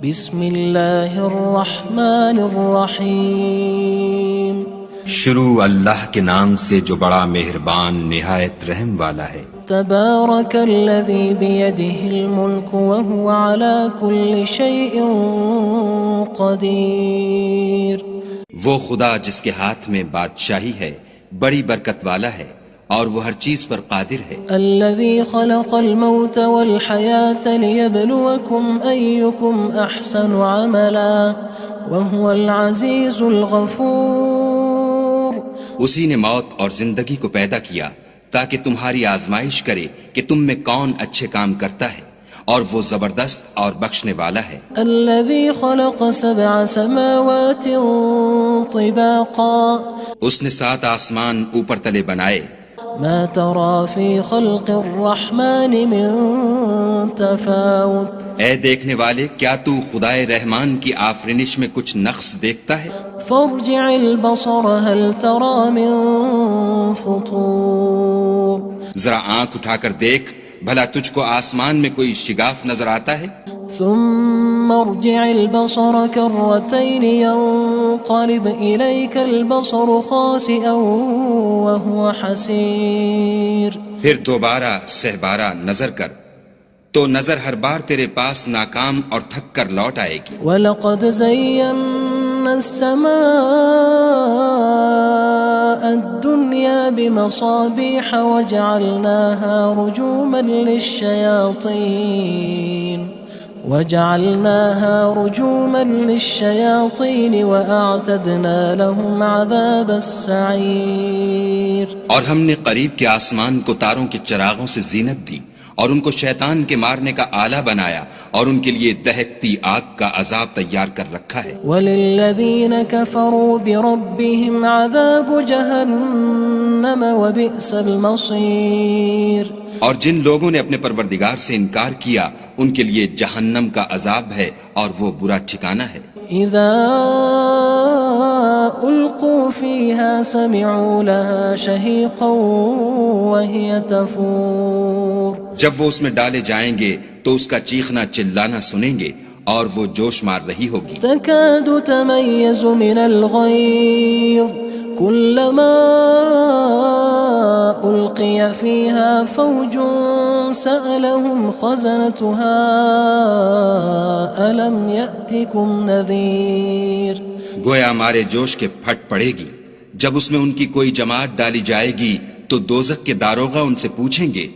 بسم اللہ الرحمن الرحیم شروع اللہ کے نام سے جو بڑا مہربان نہایت رحم والا ہے۔ تبارک الذی بیدہ الملک وہو علی کل شیء قدیر۔ وہ خدا جس کے ہاتھ میں بادشاہی ہے بڑی برکت والا ہے اور وہ ہر چیز پر قادر ہے۔ الذی خلق الموت والحیاة لیبلوکم ایکم احسن عملا وہو العزیز الغفور۔ اسی نے موت اور زندگی کو پیدا کیا تاکہ تمہاری آزمائش کرے کہ تم میں کون اچھے کام کرتا ہے، اور وہ زبردست اور بخشنے والا ہے۔ الذی خلق سبع سماوات طباقا۔ اس نے 7 آسمان اوپر تلے بنائے۔ ما ترى في خلق الرحمن من تفاوت۔ اے دیکھنے والے، کیا تو خدائے رحمان کی آفرینش میں کچھ نقص دیکھتا ہے؟ فارجع البصر هل ترى من فطور۔ ذرا آنکھ اٹھا کر دیکھ، بھلا تجھ کو آسمان میں کوئی شگاف نظر آتا ہے؟ ثم ارجع البصر كرتين ينقلب إليك البصر خاسئا وهو حسير۔ پھر دوبارہ سہبارہ نظر کر تو نظر ہر بار تیرے پاس ناکام اور تھک کر لوٹ آئے گی۔ وَلَقَدْ زَيَّنَّا السَّمَاءَ الدُّنْيَا بِمَصَابِيحَ وَجَعَلْنَاهَا رُجُومًا لِلشَّيَاطِينِ وَأَعْتَدْنَا لَهُمْ عَذَابَ السَّعِيرِ۔ اور ہم نے قریب کے آسمان کو تاروں کے چراغوں سے زینت دی اور ان کو شیطان کے مارنے کا آلہ بنایا، اور ان کے لیے دہکتی آگ کا عذاب تیار کر رکھا ہے۔ وَلِلَّذِينَ كَفَرُوا بِرَبِّهِمْ عَذَابُ جَهَنَّمَ وَبِئْسَ الْمَصِيرُ۔ اور جن لوگوں نے اپنے پروردگار سے انکار کیا ان کے لیے جہنم کا عذاب ہے اور وہ برا ٹھکانہ ہے۔ اذا القوا فيها سمعوا لها شهيقا وهي تفور۔ جب وہ اس میں ڈالے جائیں گے تو اس کا چیخنا چلانا سنیں گے اور وہ جوش مار رہی ہوگی۔ تكاد تميز من الغيظ كلما ألقي فيها فوج سألهم خزنتها ألم يأتكم نذير۔ گویا مارے جوش کے پھٹ پڑے گی۔ جب اس میں ان کی کوئی جماعت ڈالی جائے گی تو دوزخ کے داروغہ ان سے پوچھیں گے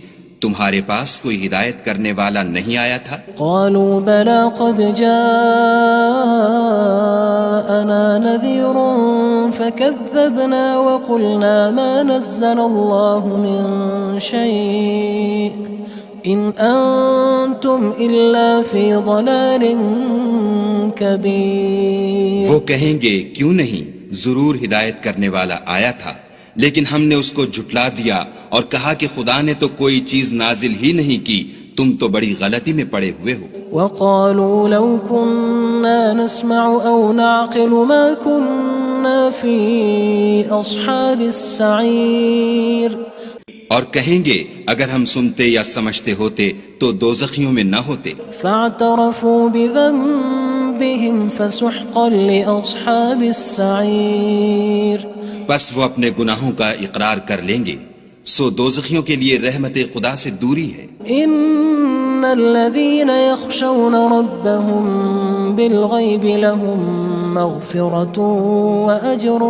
تمہارے پاس کوئی ہدایت کرنے والا نہیں آیا تھا؟ قالوا بلى قد جاءنا نذير فكذبنا وقلنا ما نزل الله من شيء إن أنتم إلا في ضلال كبير۔ وہ کہیں گے کیوں نہیں، ضرور ہدایت کرنے والا آیا تھا، لیکن ہم نے اس کو جھٹلا دیا اور کہا کہ خدا نے تو کوئی چیز نازل ہی نہیں کی، تم تو بڑی غلطی میں پڑے ہوئے ہو۔ وقالوا لو كنا نسمع أو نعقل ما كنا في أصحاب السعير۔ اور کہیں گے اگر ہم سنتے یا سمجھتے ہوتے تو دوزخیوں میں نہ ہوتے۔ فاعترفوا بذنبهم فسحقا لأصحاب السعير۔ بس وہ اپنے گناہوں کا اقرار کر لیں گے، سو دوزخیوں کے لیے رحمت خدا سے دوری ہے۔ ان الذين يخشون ربهم بالغيب لهم مغفرة واجر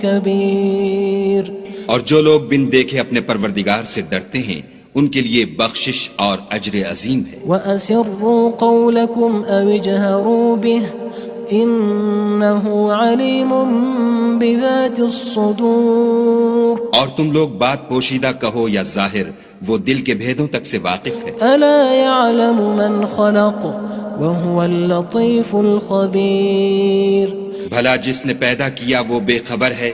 كبير۔ اور جو لوگ بن دیکھے اپنے پروردگار سے ڈرتے ہیں ان کے لیے بخشش اور اجر عظیم ہے۔ واسروا قولكم او اجهروا به انه علیم بذات الصدور۔ اور تم لوگ بات پوشیدہ کہو یا ظاہر، وہ دل کے بھیدوں تک سے واقف ہے۔ الا يعلم من خلق وهو اللطيف الخبير۔ بھلا جس نے پیدا کیا وہ بے خبر ہے،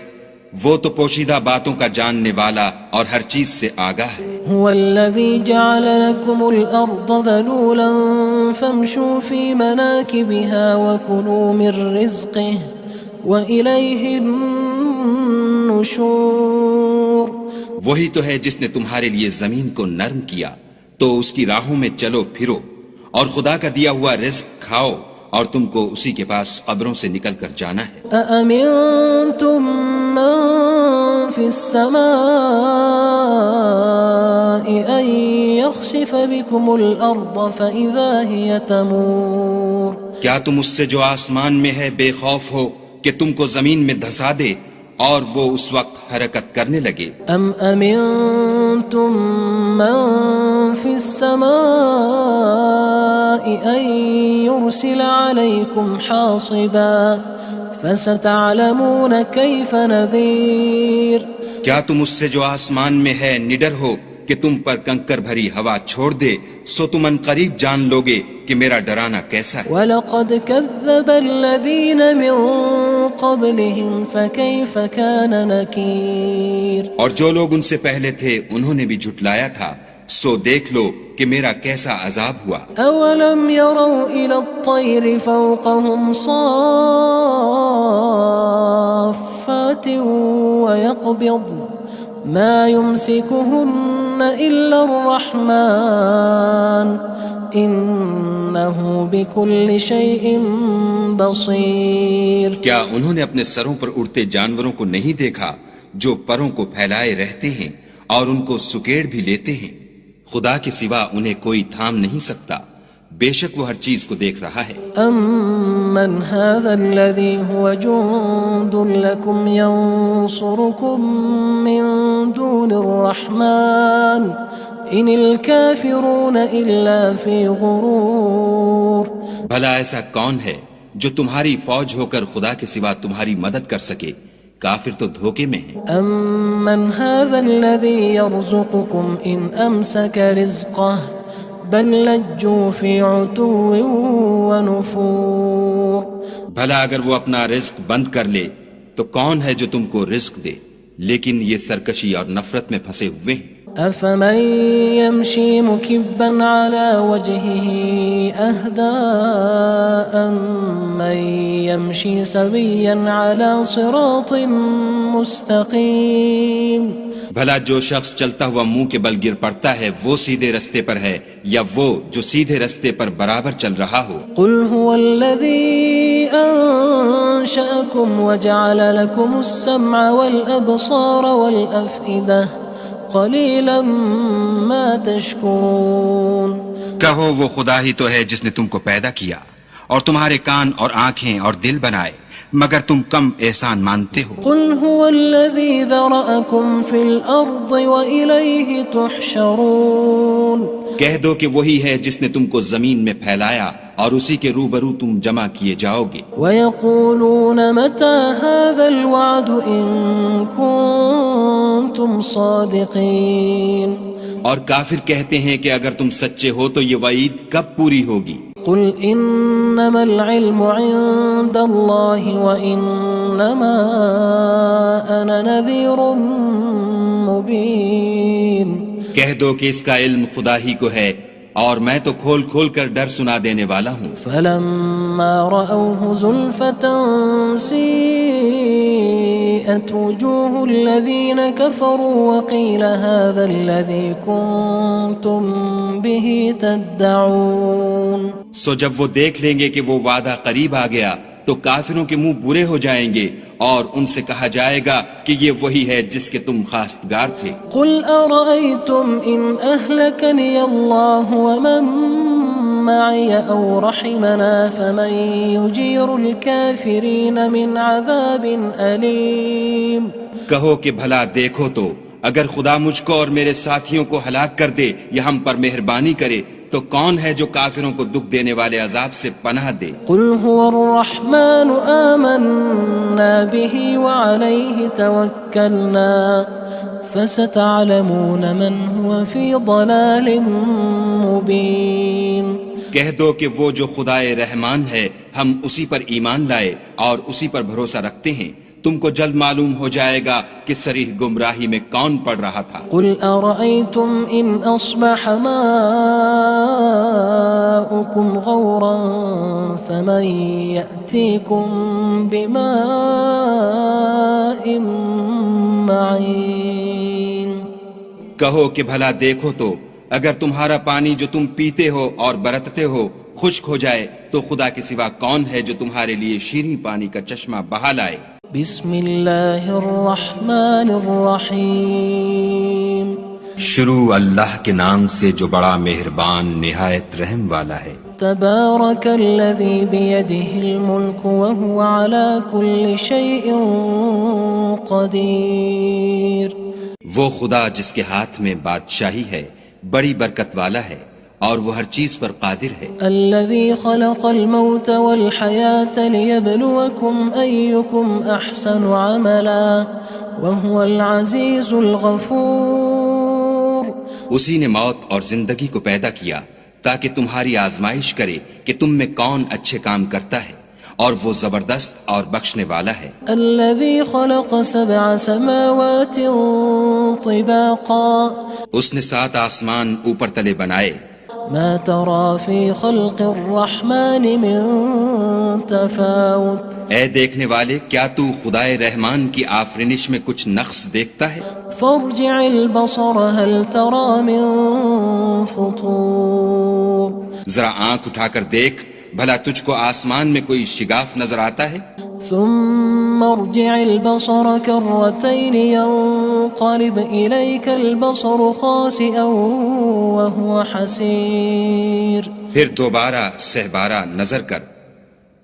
وہ تو پوشیدہ باتوں کا جاننے والا اور ہر چیز سے آگاہ ہے۔ هو الذي جعل لكم الأرض ذلولا فامشوا في مناكبها وكلوا من رزقه وإليه النشور۔ وہی تو ہے جس نے تمہارے لیے زمین کو نرم کیا تو اس کی راہوں میں چلو پھرو اور خدا کا دیا ہوا رزق کھاؤ اور تم کو اسی کے پاس قبروں سے نکل کر جانا ہے۔ أأمنتم من في السماء أن يخسف بكم الأرض فإذا هي تمور۔ کیا تم اس سے جو آسمان میں ہے بے خوف ہو کہ تم کو زمین میں دھسا دے اور وہ اس وقت حرکت کرنے لگے؟ أم أمنتم من في السماء أن يرسل عليكم حاصبا فستعلمون كيف نذير۔ کیا تم اس سے جو آسمان میں ہے نڈر ہو کہ تم پر کنکر بھری ہوا چھوڑ دے، سو تم ان قریب جان لوگے کہ میرا ڈرانا کیسا ہے۔ وَلَقَدْ كَذَّبَ الَّذِينَ مِن قَبْلِهِمْ فَكَيْفَ كَانَ نَكِيرٌ۔ اور جو لوگ ان سے پہلے تھے انہوں نے بھی جھٹلایا تھا، سو دیکھ لو کہ میرا کیسا عذاب ہوا۔ أَوَلَمْ يَرَوْا إِلَى الطَّيْرِ فَوْقَهُمْ صَافَّاتٍ وَيَقْبِضْنَ مَا يُمْسِكُهُنَّ إِلَّا الرَّحْمَنُ إِنَّهُ بِكُلِّ شَيْءٍ بَصِيرٌ۔ کیا انہوں نے اپنے سروں پر اڑتے جانوروں کو نہیں دیکھا جو پروں کو پھیلائے رہتے ہیں اور ان کو سکیڑ بھی لیتے ہیں؟ خدا کے سوا انہیں کوئی تھام نہیں سکتا، بے شک وہ ہر چیز کو دیکھ رہا ہے۔ أَمَّنْ هَذَا الَّذِي هُوَ جُندٌ لَكُمْ يَنصُرُكُم مِّن دُونِ الرَّحْمَنِ إِنِ الْكَافِرُونَ إِلَّا فِي غُرُورٍ۔ بھلا ایسا کون ہے جو تمہاری فوج ہو کر خدا کے سوا تمہاری مدد کر سکے؟ کافر تو دھوکے میں ہیں۔ أَمَّنْ هَذَا الَّذِي يَرْزُقُكُمْ إِنْ أَمْسَكَ رِزْقَهُ بَلْ لَجُّوا فِي عُتُوٍّ وَنُفُورٍ۔ بھلا اگر وہ اپنا رزق بند کر لے تو کون ہے جو تم کو رزق دے؟ لیکن یہ سرکشی اور نفرت میں پھنسے ہوئے ہیں۔ أَفَمَن يَمْشِي مُكِبًّا عَلَى وَجْهِهِ أَهْدَىٰ أَمَّن يَمْشِي سَوِيًّا عَلَى صِرَاطٍ مُّسْتَقِيمٍ۔ بھلا جو شخص چلتا ہوا منہ کے بل گر پڑتا ہے وہ سیدھے رستے پر ہے یا وہ جو سیدھے رستے پر برابر چل رہا ہو؟ قُلْ هُوَ الَّذِي أَنشَأَكُمْ وَجَعَلَ لَكُمُ السَّمْعَ وَالْأَبْصَارَ وَالْأَفْئِدَةَ قَلِيلًا مَا تَشْكُرُونَ۔ کہو وہ خدا ہی تو ہے جس نے تم کو پیدا کیا اور تمہارے کان اور آنکھیں اور دل بنائے، مگر تم کم احسان مانتے ہو۔ قُلْ هُوَ الَّذِي ذَرَأَكُمْ فِي الْأَرْضِ وَإِلَيْهِ تُحْشَرُونَ۔ کہہ دو کہ وہی ہے جس نے تم کو زمین میں پھیلایا اور اسی کے روبرو تم جمع کیے جاؤ گے۔ وَيَقُولُونَ مَتَى هَذَا الْوَعْدُ إِن كُنتُمْ صَادِقِينَ۔ اور کافر کہتے ہیں کہ اگر تم سچے ہو تو یہ وعید کب پوری ہوگی؟ قُلْ إِنَّمَا الْعِلْمُ عِندَ اللَّهِ وَإِنَّمَا أَنَا نَذِيرٌ مُّبِينٌ۔ کہہ دو کہ اس کا علم خدا ہی کو ہے اور میں تو کھول کھول کر ڈر سنا دینے والا ہوں۔ فَلَمَّا رَأَوْهُ زُلْفَةً سِيئَتْ وُجُوهُ الَّذِينَ كَفَرُوا وَقِيلَ هَذَا الَّذِي كُنتُم بِهِ تَدَّعُونَ۔ سو جب وہ دیکھ لیں گے کہ وہ وعدہ قریب آ گیا تو کافروں کے منہ برے ہو جائیں گے اور ان سے کہا جائے گا کہ یہ وہی ہے جس کے تم خواستگار تھے۔ قُلْ أَرَأَيْتُمْ إِنْ أَهْلَكَنِيَ اللَّهُ وَمَن مَّعِيَ أَوْ رَحِمَنَا فَمَن يُجِيرُ الْكَافِرِينَ مِنْ عَذَابٍ أَلِيمٍ۔ کہو کہ بھلا دیکھو تو اگر خدا مجھ کو اور میرے ساتھیوں کو ہلاک کر دے یا ہم پر مہربانی کرے تو کون ہے جو کافروں کو دکھ دینے والے عذاب سے پناہ دے؟ قُلْ هُوَ الرَّحْمَنُ آمَنَّا بِهِ وَعَلَيْهِ تَوَكَّلْنَا فَسَتَعْلَمُونَ مَنْ هُوَ فِي ضَلَالٍ مُّبِينٍ۔ کہہ دو کہ وہ جو خدائے رحمان ہے ہم اسی پر ایمان لائے اور اسی پر بھروسہ رکھتے ہیں، تم کو جلد معلوم ہو جائے گا کہ صریح گمراہی میں کون پڑ رہا تھا۔ قُلْ أَرَأَيْتُمْ إِنْ أَصْبَحَ مَاؤُكُمْ غَوْرًا فَمَن يَأْتِيكُم بِمَاءٍ مَّعِينٍ۔ کہو کہ بھلا دیکھو تو اگر تمہارا پانی جو تم پیتے ہو اور برتتے ہو خشک ہو جائے تو خدا کے سوا کون ہے جو تمہارے لیے شیریں پانی کا چشمہ بہا لائے؟ بسم اللہ الرحمن الرحیم شروع اللہ کے نام سے جو بڑا مہربان نہایت رحم والا ہے۔ تبارک الذی بیدہ الملک وہو علی کل شیء قدیر۔ وہ خدا جس کے ہاتھ میں بادشاہی ہے بڑی برکت والا ہے اور وہ ہر چیز پر قادر ہے۔ الذي خلق الموت والحياة ليبلوكم أيكم أحسن عملا وهو العزيز الغفور۔ اسی نے موت اور زندگی کو پیدا کیا تاکہ تمہاری آزمائش کرے کہ تم میں کون اچھے کام کرتا ہے اور وہ زبردست اور بخشنے والا ہے۔ الذي خلق 7 سماوات طباقا۔ اس نے 7 آسمان اوپر تلے بنائے۔ ما ترى في خلق الرحمن من تفاوت۔ اے دیکھنے والے کیا تو خدائے رحمان کی آفرینش میں کچھ نقص دیکھتا ہے؟ فارجع البصر هل ترى من فطور۔ ذرا آنکھ اٹھا کر دیکھ بھلا تجھ کو آسمان میں کوئی شگاف نظر آتا ہے؟ ثم ارجع البصر كرتين ينقلب إليك البصر خاسئا وهو حسير۔ پھر دوبارہ سہبارہ نظر کر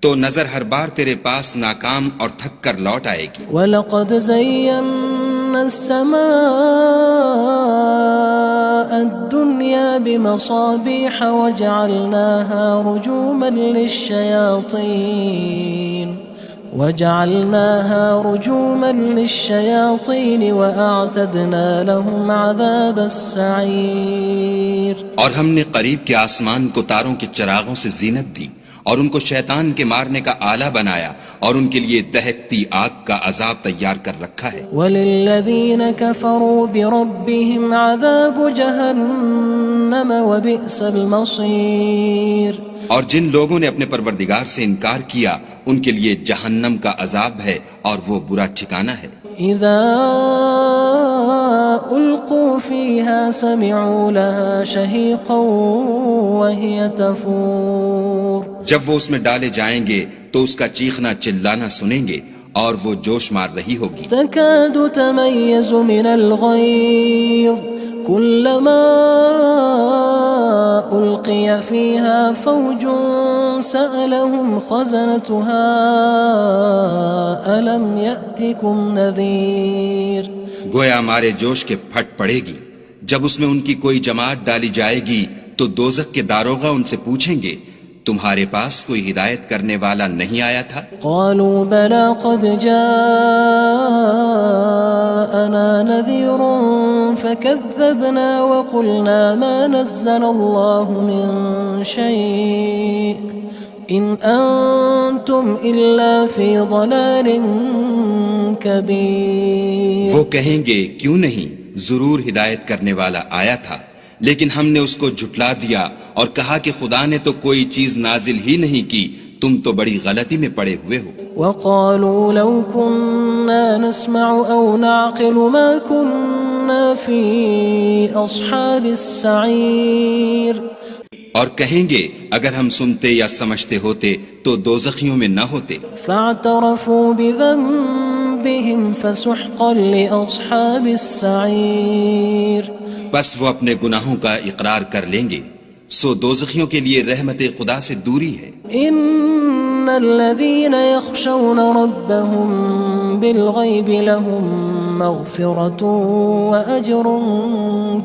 تو نظر ہر بار تیرے پاس ناکام اور تھک کر لوٹ آئے گی۔ وَلَقَدْ زَيَّنَّا السَّمَاءَ الدُّنْيَا بِمَصَابِيحَ وَجَعَلْنَاهَا رُجُومًا لِلشَّيَاطِينِ وَأَعْتَدْنَا لَهُمْ عَذَابَ السَّعِيرِ۔ اور ہم نے قریب کے آسمان کو تاروں کے چراغوں سے زینت دی اور ان کو شیطان کے مارنے کا آلہ بنایا اور ان کے لیے دہکتی آگ کا عذاب تیار کر رکھا ہے۔ وَلِلَّذِينَ كَفَرُوا بِرَبِّهِمْ عَذَابُ جَهَنَّمَ وَبِئْسَ الْمَصِيرُ۔ اور جن لوگوں نے اپنے پروردگار سے انکار کیا ان کے لیے جہنم کا عذاب ہے اور وہ برا ٹھکانہ ہے۔ اذا القوا فيها سمعوا لها شهيقا وهي تفور۔ جب وہ اس میں ڈالے جائیں گے تو اس کا چیخنا چلانا سنیں گے اور وہ جوش مار رہی ہوگی۔ تكاد تميز من الغيظ كلما ألقي فيها فوج سألهم خزنتها ألم يأتكم نذير۔ گویا مارے جوش کے پھٹ پڑے گی جب اس میں ان کی کوئی جماعت ڈالی جائے گی تو دوزخ کے داروغہ ان سے پوچھیں گے تمہارے پاس کوئی ہدایت کرنے والا نہیں آیا تھا؟ قالوا بلى قد جاءنا نذير فكذبنا وقلنا ما نزل الله من شيء إن أنتم إلا في ضلال كبير۔ وہ کہیں گے کیوں نہیں، ضرور ہدایت کرنے والا آیا تھا لیکن ہم نے اس کو جھٹلا دیا اور کہا کہ خدا نے تو کوئی چیز نازل ہی نہیں کی، تم تو بڑی غلطی میں پڑے ہوئے ہو۔ وقالوا لو كنا نسمع أو نعقل ما كنا في أصحاب السعير۔ اور کہیں گے اگر ہم سنتے یا سمجھتے ہوتے تو دوزخیوں میں نہ ہوتے۔ فاعترفوا بذنبهم فسحقا لأصحاب السعير۔ بس وہ اپنے گناہوں کا اقرار کر لیں گے، سو دوزخیوں کے لیے رحمت خدا سے دوری ہے۔ ان الذين يخشون ربهم بالغيب لهم مغفرة وأجر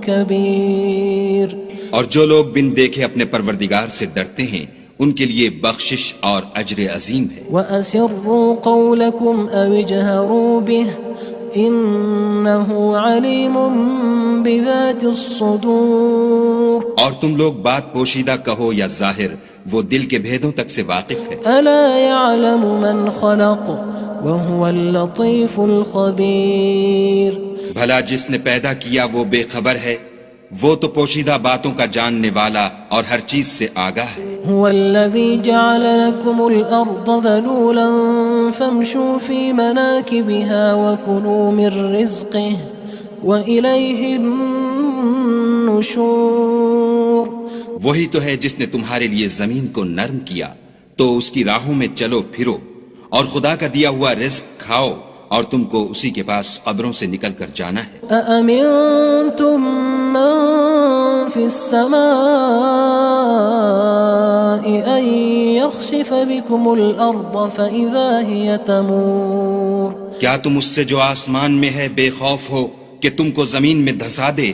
كبير۔ اور جو لوگ بن دیکھے اپنے پروردگار سے ڈرتے ہیں ان کے لیے بخشش اور اجر عظیم ہے۔ وَأَسِرُّوا قَوْلَكُمْ أَوِ اجْهَرُوا بِهِ إِنَّهُ عَلِيمٌ بِذَاتِ الصُّدُورِ۔ اور تم لوگ بات پوشیدہ کہو یا ظاہر، وہ دل کے بھیدوں تک سے واقف ہے۔ أَلَا يَعْلَمُ مَنْ خَلَقَ وَهُوَ اللَّطِيفُ الْخَبِيرُ۔ بھلا جس نے پیدا کیا وہ بے خبر ہے، وہ تو پوشیدہ باتوں کا جاننے والا اور ہر چیز سے آگاہ ہے۔ هو الذي جعل لكم الأرض ذلولا فامشوا في مناكبها وكلوا من رزقه وإليه النشور. وہی تو ہے جس نے تمہارے لیے زمین کو نرم کیا تو اس کی راہوں میں چلو پھرو اور خدا کا دیا ہوا رزق کھاؤ اور تم کو اسی کے پاس قبروں سے نکل کر جانا ہے. أأمنتم من في السماء أن يخسف بكم الأرض فإذا هي تمور. کیا تم اس سے جو آسمان میں ہے بے خوف ہو کہ تم کو زمین میں دھسا دے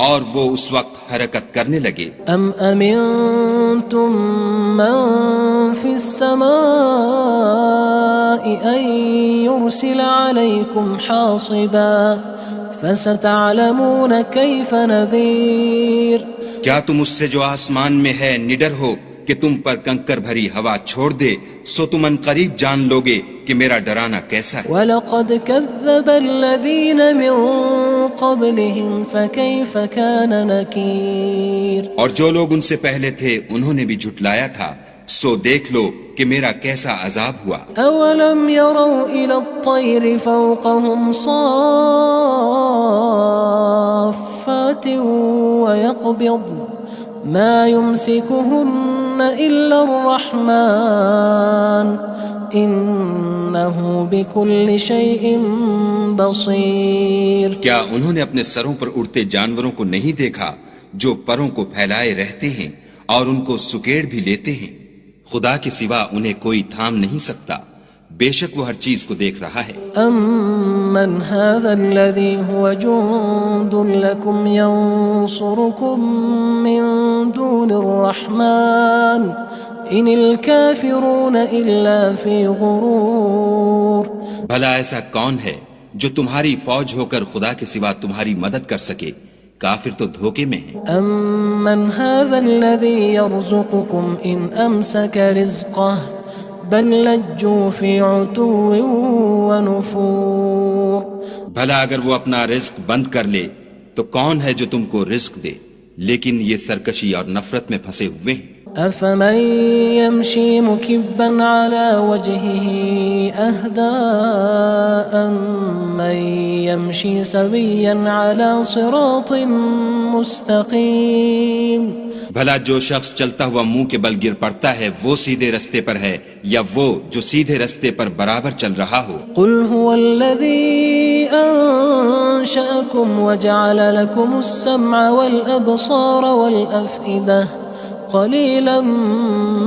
اور وہ اس وقت حرکت کرنے لگے؟ ام امنتم من في السماء ان يرسل عليكم حاصبا فستعلمون كيف نذير. کیا تم اس سے جو آسمان میں ہے نڈر ہو کہ تم پر کنکر بھری ہوا چھوڑ دے سو تم ان قریب جان لوگے کہ میرا ڈرانا کیسا ہے. وَلَقَدْ كَذَّبَ الَّذِينَ مِن قَبْلِهِمْ فَكَيْفَ كَانَ نَكِيرٌ. اور جو لوگ ان سے پہلے تھے انہوں نے بھی جھٹلایا تھا سو دیکھ لو کہ میرا کیسا عذاب ہوا. أَوَلَمْ يَرَوْا إِلَى الطَّيْرِ فَوْقَهُمْ صَافَّاتٍ وَيَقْبِضْنَ مَا يُمْسِكُهُنَّ إِلَّا الرَّحْمَنُ إِنَّهُ بِكُلِّ شَيْءٍ بَصِيرٌ. کیا انہوں نے اپنے سروں پر اڑتے جانوروں کو نہیں دیکھا جو پروں کو پھیلائے رہتے ہیں اور ان کو سکیڑ بھی لیتے ہیں؟ خدا کے سوا انہیں کوئی تھام نہیں سکتا، بے شک وہ ہر چیز کو دیکھ رہا ہے. أَمَّنْ هَذَا الَّذِي هُوَ جُندٌ لَكُمْ يَنصُرُكُم مِّن دُونِ الرَّحْمَنِ إِنِ الْكَافِرُونَ إِلَّا فِي غُرُورٍ. بھلا ایسا کون ہے جو تمہاری فوج ہو کر خدا کے سوا تمہاری مدد کر سکے؟ کافر تو دھوکے میں ہیں. أَمَّنْ هَذَا الَّذِي يَرْزُقُكُمْ إِنْ أَمْسَكَ رِزْقَهُ بل لجوا في عتو ونفور. بھلا اگر وہ اپنا رزق بند کر لے تو کون ہے جو تم کو رزق دے، لیکن یہ سرکشی اور نفرت میں پھنسے ہوئے ہیں. أفمن يمشي مكبا على وجهه أهدى أمن يمشي سويا على صراط مستقيم. بھلا جو شخص چلتا ہوا منہ کے بل گر پڑتا ہے وہ سیدھے رستے پر ہے یا وہ جو سیدھے رستے پر برابر چل رہا ہو؟ قل هو الذي أنشأكم وجعل لكم السمع والأبصار والأفئدة قلیلا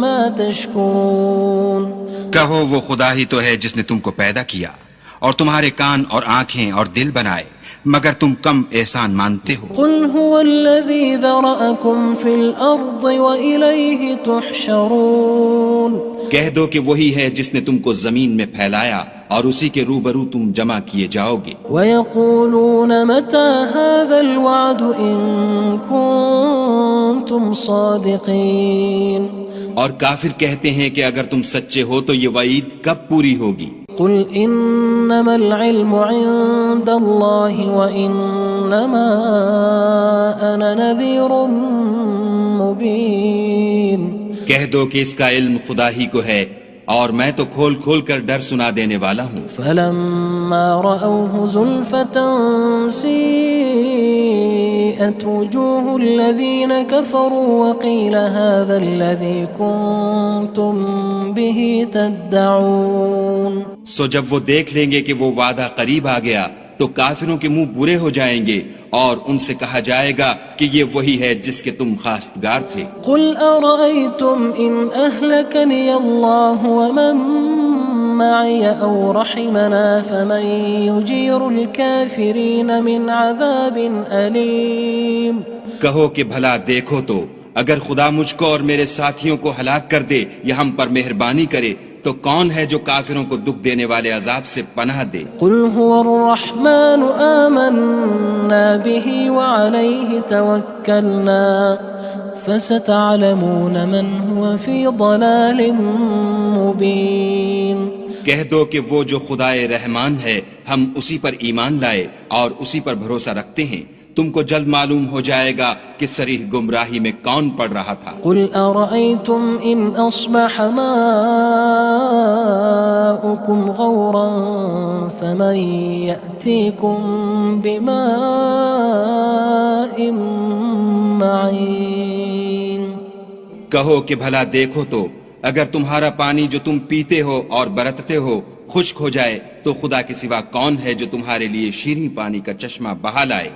ما تشکرون. کہو وہ خدا ہی تو ہے جس نے تم کو پیدا کیا اور تمہارے کان اور آنکھیں اور دل بنائے، مگر تم کم احسان مانتے ہو. قل هو الذي ذرأكم في الأرض وإليه تحشرون. کہہ دو کہ وہی ہے جس نے تم کو زمین میں پھیلایا اور اسی کے روبرو تم جمع کیے جاؤ گے. وَيَقُولُونَ مَتَى هَذَا الْوَعْدُ إِن كُنتُمْ صَادِقِينَ. اور کافر کہتے ہیں کہ اگر تم سچے ہو تو یہ وعید کب پوری ہوگی؟ قل انما العلم عند الله وانما انا نذير مبين. کہہ دو کہ اس کا علم خدا ہی کو ہے اور میں تو کھول کھول کر ڈر سنا دینے والا ہوں. فلما رأوه زلفة سيئت وجوه الذين كفروا وقيل هذا الذي كنتم به تدعون. سو جب وہ دیکھ لیں گے کہ وہ وعدہ قریب آ گیا تو کافروں کے منہ برے ہو جائیں گے اور ان سے کہا جائے گا کہ یہ وہی ہے جس کے تم خواستگار تھے. قل أرأيتم إن أهلكني الله ومن معي أو رحمنا فمن يجير الكافرين من عذاب أليم. کہو کہ بھلا دیکھو تو اگر خدا مجھ کو اور میرے ساتھیوں کو ہلاک کر دے یا ہم پر مہربانی کرے تو کون ہے جو کافروں کو دکھ دینے والے عذاب سے پناہ دے؟ قل هو الرحمن آمنا به وعليه توكلنا فستعلمون من هو في ضلال مبين. کہہ دو کہ وہ جو خدائے رحمان ہے ہم اسی پر ایمان لائے اور اسی پر بھروسہ رکھتے ہیں، تم کو جلد معلوم ہو جائے گا کہ صریح گمراہی میں کون پڑ رہا تھا. قل أرأيتم إن أصبح ماؤكم غورا فمن يأتيكم بماء کہو کہ بھلا دیکھو تو اگر تمہارا پانی جو تم پیتے ہو اور برتتے ہو خشک ہو جائے تو خدا کے سوا کون ہے جو تمہارے لیے شیریں پانی کا چشمہ بہا لائے؟